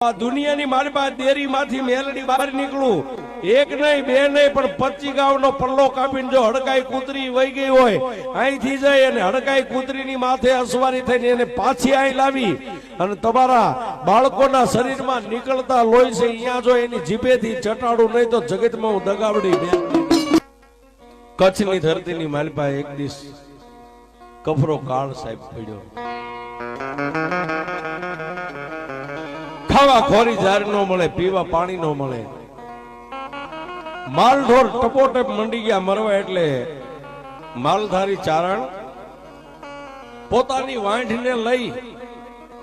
દુનિયાની મારી પાસે ડેરીમાંથી મેલડી બહાર નીકળું, એક નહીં બે નહીં પણ 25 ગામનો પલ્લો કાપીને જો હડકાઈ કૂતરી વહી ગઈ હોય અહીંથી જઈ અને હડકાઈ કૂતરીની માથે અસવારી થઈને એને પાછી અહીં લાવી અને તમારા બાળકોના શરીરમાં નીકળતા લોહી છે અહીંયા જો એની જીભેથી ચટાડું નહીં તો જગતમાં હું દગાવડી દે. કચ્છની ધરતીની મારી પાસે એક દિવસ કફરો કાળ સાહેબ પડ્યો. ખાવા ખોરી જાર નો મળે, પીવા પાણી નો મળે, માલઢોર ટપોટપ મંડી ગયા મરવા. એટલે માલધારી ચારણ પોતાની વાંઢને લઈ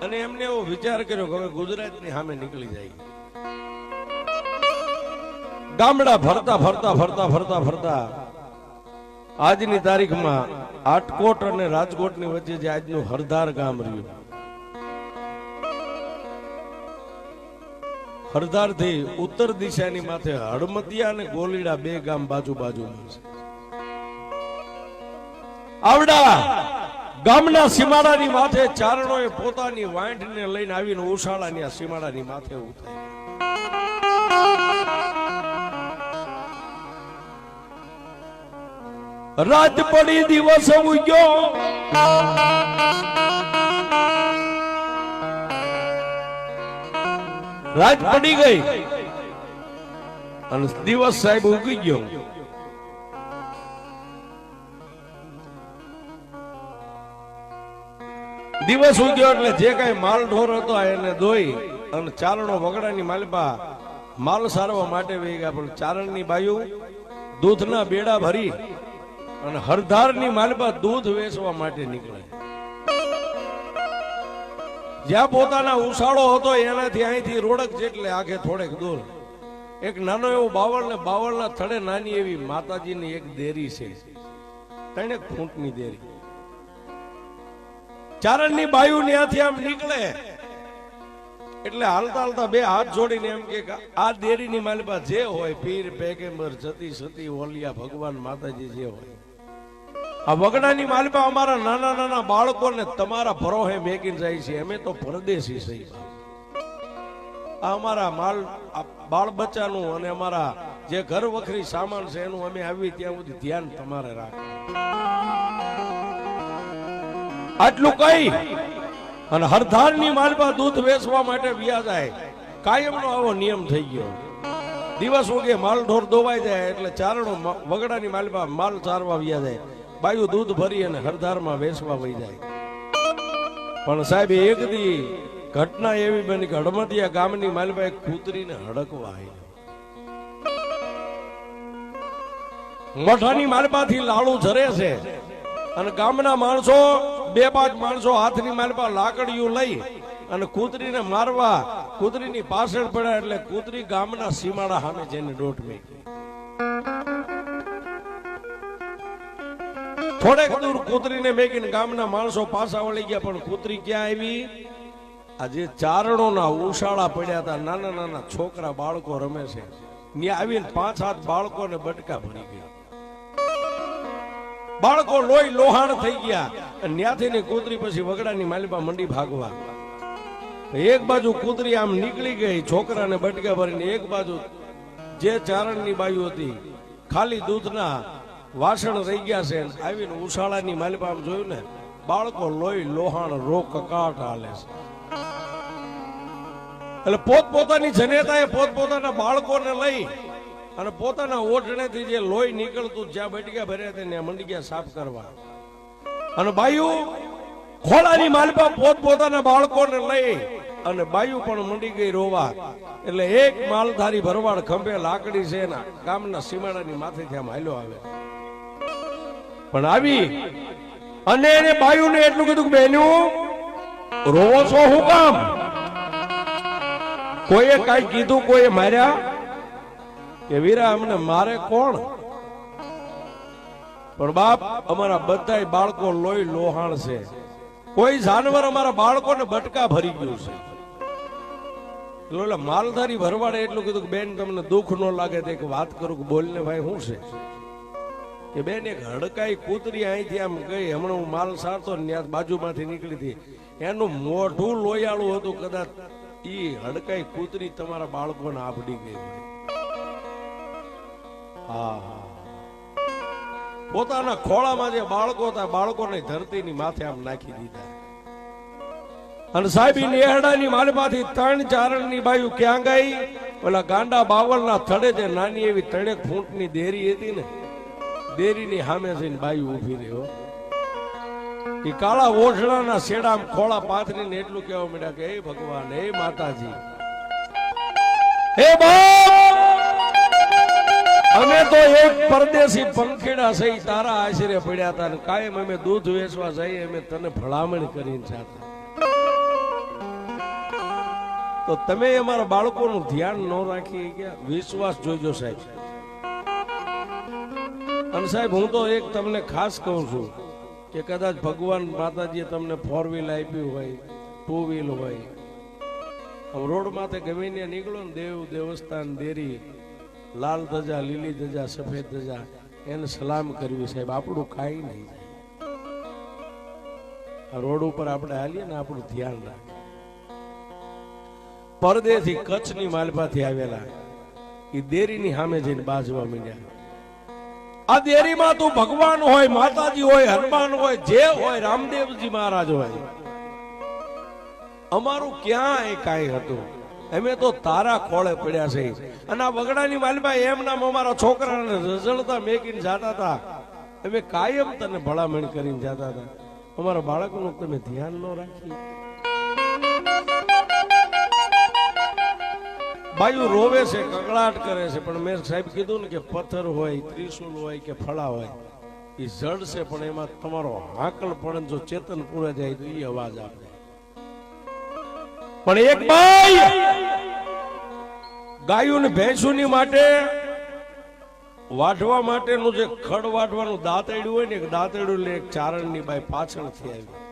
અને એમને એવો વિચાર કર્યો કે હવે ગુજરાતની સામે નીકળી જાય. ગામડા ફરતા ફરતા ફરતા ફરતા ફરતા આજની તારીખમાં આટકોટ અને રાજકોટની વચ્ચે જે આજનું હરધાર ગામ રહ્યું, હરધાર થી ઉત્તર દિશાની માથે હડમતિયા અને ગોલીડા બે ગામ બાજુ બાજુમાં છે. આવડા ગામના સીમાડાની માથે ચારણોએ પોતાની વાંઢને લઈને આવીને ઉશાળાની આ સીમાડાની માથે ઉતારી. રાત પડી દિવસ ઉગ્યો, રાત પડી ગઈ અને દિવસ સાહેબ ઉગી ગયો. દિવસ ઉગ્યો એટલે જે કઈ માલ ઢોર હતો એને દોઈ અને ચારણો વગડાની માલપા માલ સારવા માટે વહી ગયા. પણ ચારણની બાયુ દૂધના બેડા ભરી અને હરધારની માલપા દૂધ વેચવા માટે નીકળે. જ્યાં પોતાના ઉસાળો હતો એનાથી અહીંથી રોડક જેટલે આખે થોડેક દૂર એક નાનો એવો બાવળ ને બાવળના થડે નાની એવી માતાજીની એક દેરી છે, 3 ફૂટની દેરી. ચારણની બાયુ ત્યાંથી આમ નીકળે એટલે હાલતા હાલતા બે હાથ જોડીને એમ કે આ દેરીની માલપા જે હોય પીર પેગંબર જતી સતી ઓલિયા ભગવાન માતાજી જે હોય, આ વગડાની માલપા અમારા નાના નાના બાળકોને તમારા ભરોહે મેકીને જાય છે. અમે તો પરદેશી છીએ. આ અમારા બાળ બચ્ચાનું અને અમારા જે ઘર વખરી સામાન છે એનું અમે આવી ત્યાં સુધી ધ્યાન તમારે રાખવું. આટલું કઈ અને હરધારની માલપા દૂધ વેચવા માટે વ્યા જાય. કાયમનો આવો નિયમ થઈ ગયો. દિવસ ઉગે માલ ઢોર દોવાઈ જાય એટલે ચારણો વગડાની માલપા માલ ચારવા વ્યા જાય. બાયુ દૂધ ભરી અને હરધારમાં વેચવા વહી જાય. પણ સાહેબ એક દી ઘટના એવી બની કે હડમતિયા ગામની માલપા એક કૂતરીને હડકવા આવી. મોઢાની માલપાથી લાડુ ઝરે છે અને ગામના માણસો 2-5 માણસો હાથની માલપા લાકડીઓ લઈ અને કૂતરીને મારવા કૂતરીની પાછળ પડ્યા. એટલે કૂતરી ગામના સીમાડા સામે જઈને દોટ મેકી. થોડેક દૂર કૂતરીને મેકીને ગામના માણસો પાછા વળી ગયા. પણ કૂતરી ક્યાં આવી? આજે ચારણોના ઉશાળા પડ્યા હતા, નાના નાના છોકરા બાળકો રમે છે, ત્યાં આવીને 5-7 બાળકોને બટકા ભરી ગયા. બાળકો લોહી લોહાણ થઈ ગયા. ત્યાંથી કૂતરી પછી વગડાની માલપા મંડી ભાગવા. એક બાજુ કૂતરી આમ નીકળી ગઈ છોકરાને બટકા ભરીને, એક બાજુ જે ચારણની બાયુ હતી ખાલી દૂધના વાસણ રહી ગયા છે. આવીને ઉશાળાની માલપા આમ જોયું ને, બાળકો લોહી લોહાણ રો કકાટ હાલે છે. એટલે પોતપોતાની જનેતાએ પોતપોતાના બાળકોને લઈ અને પોતાના ઓઢણેથી જે લોહી નીકળતું જ્યાં બટકા ભર્યા હતા ત્યાં મંડી ગયા સાફ કરવા. અને બાયુ ખોળાની માલપા પોતપોતાના બાળકોને લઈ અને બાયુ પણ મંડી ગઈ રોવા. એટલે એક માલધારી ભરવાડ ખંભે લાકડી છે ને ગામના સીમાડાની માથેથી આમ હાલ્યો આવે. પણ આવી અને એને બાયુને એટલું કીધું કે બેનું રોવો છો હું કામ? કોઈએ કઈ કીધું, કોઈએ માર્યા? કે વીરા અમને મારે કોણ? પણ બાપ અમારા બધા બાળકો લોહી લોહાણ છે. કોઈ જાનવર અમારા બાળકોને બટકા ભરી ગયું છે. એટલે માલધારી ભરવાડે એટલું કીધું કે બેન તમને દુઃખ ન લાગે તો એક વાત કરું કે બોલને ભાઈ શું છે? કે બેન એક હડકાઈ કૂતરી અહીંથી આમ ગઈ, હમણાં હું માલ સારતો ને બાજુમાંથી નીકળી હતી, એનું મોઢું લોયાળું હતું, કદાચ ઈ હડકાઈ કૂતરી તમારા બાળકોને આપડી ગઈ હોય. હા, પોતાના ખોળામાં જે બાળકો હતા બાળકોને ધરતીની માથે આમ નાખી દીધા. અને સાહેબ નેહડાની માલમાંથી 3 ચારણની બાયુ ક્યાં ગઈ? ઓલા ગાંડા બાવળના થડે જે નાની એવી 3 ફૂટની દેરી હતી ને, દેરીની સામે જઈને બાયુ ઊભી રહ્યો. એ કાળા ઓઢણાના શેડામ ખોળા પાથરીને એટલું કહેવા માંડ્યા કે હે ભગવાન, હે માતાજી, હે બાપ, અમે તો એક પરદેશી પંખીડા સહી તારા આશરે પડ્યા હતા ને કાયમ અમે દૂધ વેચવા જઈએ, અમે તને ભલામણ કરીને જાતા. તો તમે અમારા બાળકોનું ધ્યાન ન રાખી ગયા. વિશ્વાસ જોઈજો સાહેબ. અને સાહેબ હું તો એક તમને ખાસ કહું છું કે કદાચ ભગવાન માતાજીએ તમને 4 વ્હીલ આપ્યું હોય, 2 વ્હીલ હોય, રોડ માથે ગમે ત્યાં નીકળો ને, દેવસ્થાન, દેરી, લાલ ધજા, લીલી ધજા, સફેદ ધજા, એને સલામ કરવી સાહેબ. આપણું કાંઈ નહીં જાય. રોડ ઉપર આપણે હાલીએ ને આપણું ધ્યાન રાખે. પરદેથી કચ્છની માલપાથી આવેલા એ દેરીની સામે જઈને બાજવા માંડ્યા. આ દેરીમાં તું ભગવાન હોય, માતાજી હોય, હનુમાન હોય, જે હોય, રામદેવજી મહારાજ હોય, અમારું ક્યાં એ કાંઈ હતું? અમે તો તારા ખોળે પડ્યા છે. અને આ વગડાની માલમાં એમ નામ અમારા છોકરાને રઝળતા મેકીને જાતા હતા. અમે કાયમ તને ભલામણ કરીને જાતા હતા. અમારા બાળકનું તમે ધ્યાન ન રાખી. બાયુ રોવે છે, કકળાટ કરે છે, પણ મેં સાહેબ કીધું ને કે પથ્થર હોય, ત્રિશુલ હોય કે ફળા હોય, એ જડ છે, પણ એમાં તમારો હાકલ પડે જો ચેતન પૂરે જાય તો એ અવાજ આપે. પણ એક બાઈ ગાયું ને ભેંસુની માટે વાઢવા માટેનું જે ખડ વાઢવાનું દાંતેડું હોય ને, એક દાંતેડું લે, એક ચારણની બાઈ પાછળથી આવી.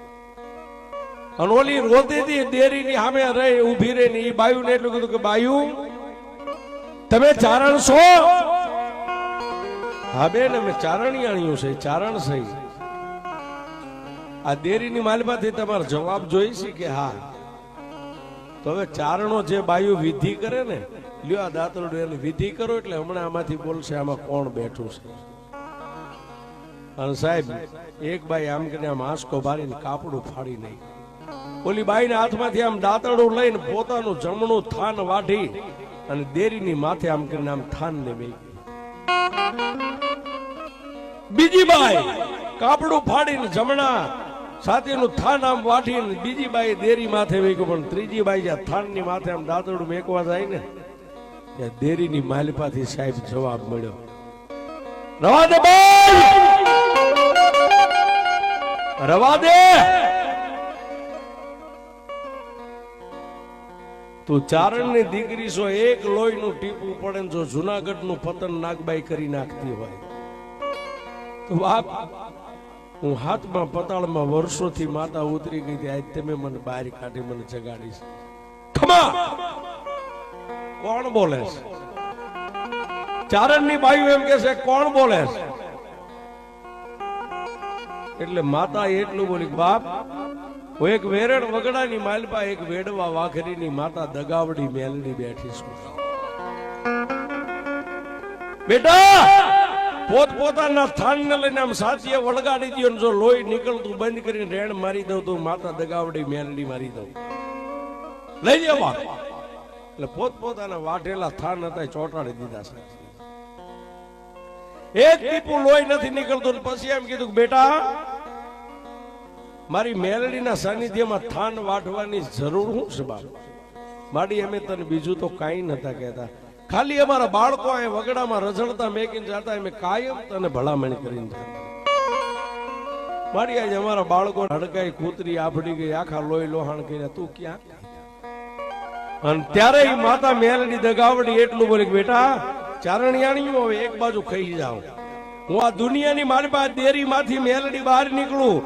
અને ઓલી રોતી હતી દેરીની સામે રહી ઉભી રહી ને, એ બાયુ ને એટલું કીધું કે બાયુ, તમે ચારણ છો? હા બેન, અમે ચારણિયાણીઓ છે, ચારણ છે. આ દેરીની માલમાંથી તમારો જવાબ જોઈ છે કે હા? તો હવે ચારણો જે બાયુ વિધિ કરે ને, લ્યો આ દાંતરડું એની વિધિ કરો એટલે હમણાં આમાંથી બોલશે આમાં કોણ બેઠું છે. અને સાહેબ એક બાઈ આમ કરીને આમ આંસકો બારીને કાપડું ફાડી નહીં. ઓલી બાઈના હાથમાંથી આમ દાંતરડું લઈને પોતાનું જમણું થાન વાઢી અને દેરીની માથે આમ કરીને આમ થાન ને મેકી. બીજી બાઈ કાપડું ફાડીને જમણા સાથેનું થાન આમ વાઢીને બીજી બાઈ દેરી માથે મેક્યું. પણ ત્રીજી બાઈ જ્યાં થાનની માથે આમ દાંતરડું મેકવા જાય ને, ત્યાં દેરીની માલપાથી સાહેબ જવાબ મળ્યો, રવા દે બાઈ, રવા દે. તું ચારણની દીકરી છો, એક લોહીનું ટીપું પડે જો જુનાગઢનું પતન નાગબાઈ કરી નાખતી હોય તો બાપ, હું હાથમાં પતાળમાં વર્ષોથી માતા ઉતરી ગઈ હતી, આજ તમે મને બહાર કાઢી મને જગાડીશ. ખમા કોણ બોલે છે? ચારણની બાયુ એમ કે છે કોણ બોલે છે? એટલે માતા એટલું બોલી, બાપ હું એક વેરડ વગડાની માલપા એક વેડવા વાઘરીની માતા દગાવડી મેલડી બેઠી છું. બેટા પોતપોતાના સ્થાનને લઈને આમ સાથીએ વળગાડી દો ને જો લોહી નીકળતું બંધ કરીને રેણ મારી દઉં તો માતા દગાવડી મેલડી મારી દઉં. લઈ જવા એટલે પોતપોતાના વાઢેલા સ્થાન હતા ચોંટાડી દીધા છે. એક ટીપું લોહી નથી નીકળતું. પછી એમ કીધું બેટા મારી મેલડીના સાનિધ્યમાં થાન વાઢવાની જરૂર શું છે બાપ? માડી અમે તને બીજું તો કાંઈ નતા કહેતા, ખાલી અમારા બાળકો અહીં વગડામાં રઝળતા મેકીને જતા, અમે કાયમ તને ભલામણ કરીને જતા. માડી આજે અમારા બાળકો હડકાઈ કૂતરી આફડી ગઈ, આખા લોહી લોહાણ કર્યા, તું ક્યાં? અને ત્યારે એ માતા મેલડી દગાવડી એટલું બોલી, બેટા ચારણિયાણીઓ હવે એક બાજુ ખાઈ જાઓ. હું આ દુનિયાની મારી પાસે દેરી માંથી મેલડી બહાર નીકળું,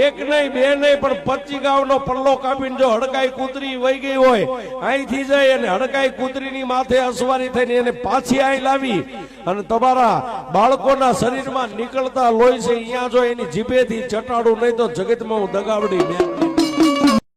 એક નહીં બે નહીં પણ 25 ગાવનો પલ્લો કાપીને જો હડકાઈ કૂતરી વહી ગઈ હોય અહીંથી જાય અને હડકાઈ કૂતરીની માથે અસવારી થઈને એને પાછી અહીં લાવી અને તમારા બાળકોના શરીરમાં નીકળતા લોહી છે અહીંયા જો એની જીભેથી ચટાડું નહીં તો જગતમાં હું દગાવડી મેલડી